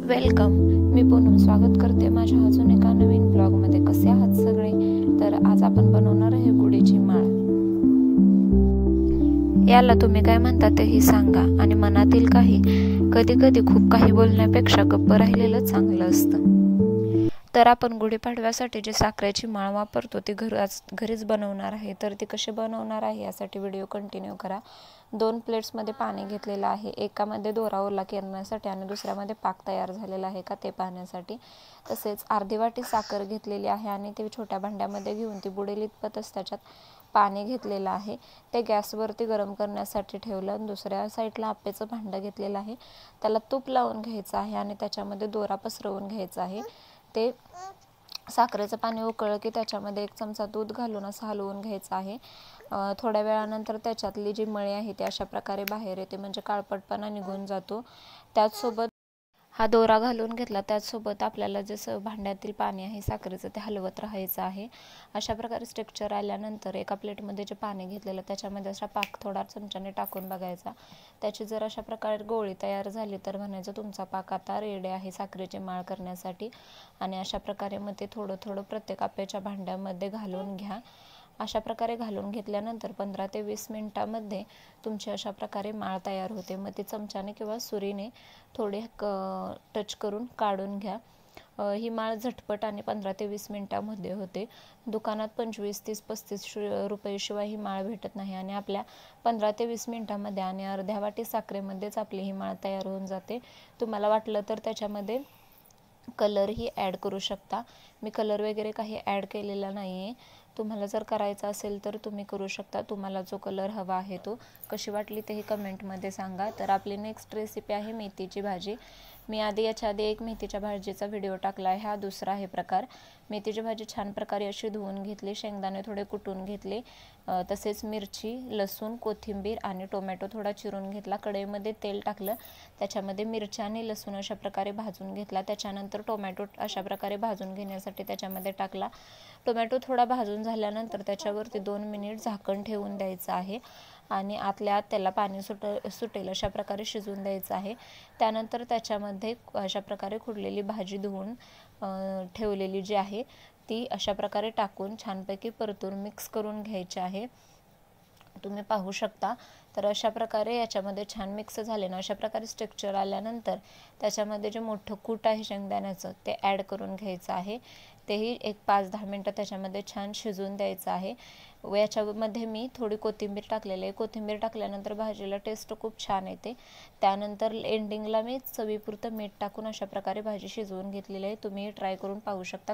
Welcome. मी पूनम स्वागत करते माझ्या अजून एका नवीन ब्लॉगमध्ये. कसे आहात सगळे? तर आज आपण बनवणार आहे गुढीची माळ. याला तुम्ही काय म्हणता तेही सांगा आणि मनातील काही. कधी कधी खूप काही बोलण्यापेक्षा गप्प राहिलेलं चांगलं असतं. तर आपण गुढीपाडव्यासाठी जी साखरेची माळ वापरतो ती घरीच बनवणार आहे. तर ती कशी बनवणार आहे यासाठी व्हिडिओ कंटिन्यू करा. 2 प्लेट्समध्ये पाणी घेतलेलं आहे. एकामध्ये दोरा ओला करण्यासाठी आणि दुसऱ्यामध्ये पाक तयार झालेला आहे का ते पाहण्यासाठी. तसेच अर्धी वाटी साखर घेतलेली आहे आणि ती छोट्या भांड्यामध्ये घेऊन ती बुडेल इतपतच त्याच्यात पाणी घेतलेलं आहे. ते गॅसवरती गरम करण्यासाठी ठेवलं आणि दुसऱ्या साईडला आप्पेचं भांडं घेतलेलं आहे. त्याला तूप लावून घ्यायचं आहे आणि त्याच्यामध्ये दोरा पसरवून घ्यायचा आहे. ते साखरेचं पाणी उकळलं की त्याच्यामध्ये 1 चमचा दूध घालून असं हलवून घ्यायचं आहे. थोड्या वेळानंतर त्याच्यातली जी मळी आहे ती अशा प्रकारे बाहेर येते, म्हणजे काळपटपणा निघून जातो. त्याचसोबत हा दोरा घालून घेतला. त्याचसोबत आपल्याला जसं भांड्यातील पाणी आहे साखरेचं ते हलवत राहायचं आहे. अशा प्रकारे स्ट्रक्चर आल्यानंतर एका प्लेटमध्ये जे पाणी घेतलेलं त्याच्यामध्ये असा पाक थोडा चमच्याने टाकून बघायचा. त्याची जर अशा प्रकारे गोळी तयार झाली तर म्हणायचं तुमचा पाक आता रेडी आहे साखरेची माळ करण्यासाठी. आणि अशा प्रकारे मग ते थोडं थोडं प्रत्येक आप्याच्या भांड्यामध्ये घालून घ्या. अशा प्रकारे घालून घेतल्यानंतर 15 ते 20 मिनिटांमध्ये तुमची अशा प्रकारे माळ तयार होते. मग ती चमच्याने किंवा सुरीने थोडे टच करून काढून घ्या. ही माळ झटपट आणि 15 ते 20 मिनिटांमध्ये होते. दुकानात 25, 30, 35 रुपयेशिवाय ही माळ भेटत नाही आणि आपल्या 15 ते 20 मिनिटांमध्ये आणि अर्ध्या वाटी साखरेमध्येच आपली ही माळ तयार होऊन जाते. तुम्हाला वाटलं तर त्याच्यामध्ये कलरही ॲड करू शकता. मी कलर वगैरे काही ॲड केलेला नाही आहे. तुम्हाला जर करायचा असेल तर तुम्ही करू शकता. तुम्हाला जो कलर हवा आहे तो. कशी वाटली तेही कमेंटमध्ये सांगा. तर आपली नेक्स्ट रेसिपी आहे मेथीची भाजी. मी याच्या आधी एक मेथीच्या भाजीचा व्हिडिओ टाकला आहे. हा दुसरा आहे प्रकार. मेथीची भाजी छान प्रकारे अशी धुवून घेतली, शेंगदाणे थोडे कुटून घेतले, तसेच मिरची, लसूण, कोथिंबीर आणि टोमॅटो थोडा चिरून घेतला. कढईमध्ये तेल टाकलं, त्याच्यामध्ये मिरच्या आणि लसूण अशा प्रकारे भाजून घेतला. त्याच्यानंतर टोमॅटो अशा प्रकारे भाजून घेण्यासाठी त्याच्यामध्ये टाकला. टोमॅटो थोडा भाजून झाल्यानंतर त्याच्यावरती 2 मिनिट झाकण ठेवून द्यायचं आहे आणि आतल्या आत त्याला पाणी सुटेल अशा प्रकारे शिजवून द्यायचं आहे. त्यानंतर त्याच्यामध्ये अशा प्रकारे खुडलेली भाजी धुवून ठेवलेली जी आहे ती अशा प्रकारे टाकून छानपैकी परतून मिक्स करून घ्यायची आहे. तुम्ही पाहू शकता. तर अशा प्रकारे याच्यामध्ये छान मिक्स झाले ना, अशा प्रकारे स्ट्रक्चर आल्यानंतर त्याच्यामध्ये जे मोठं कूट आहे शेंगदाण्याचं ते ॲड करून घ्यायचं आहे. तेही एक 5-10 मिनटं त्याच्यामध्ये छान शिजवून द्यायचं आहे. याच्यामध्ये मी थोडी कोथिंबीर टाकलेली आहे. कोथिंबीर टाकल्यानंतर भाजीला टेस्ट खूप छान येते. त्यानंतर एंडिंगला मी चवीपुरतं मीठ टाकून अशा प्रकारे भाजी शिजवून घेतलेली आहे. तुम्ही ट्राय करून पाहू शकता.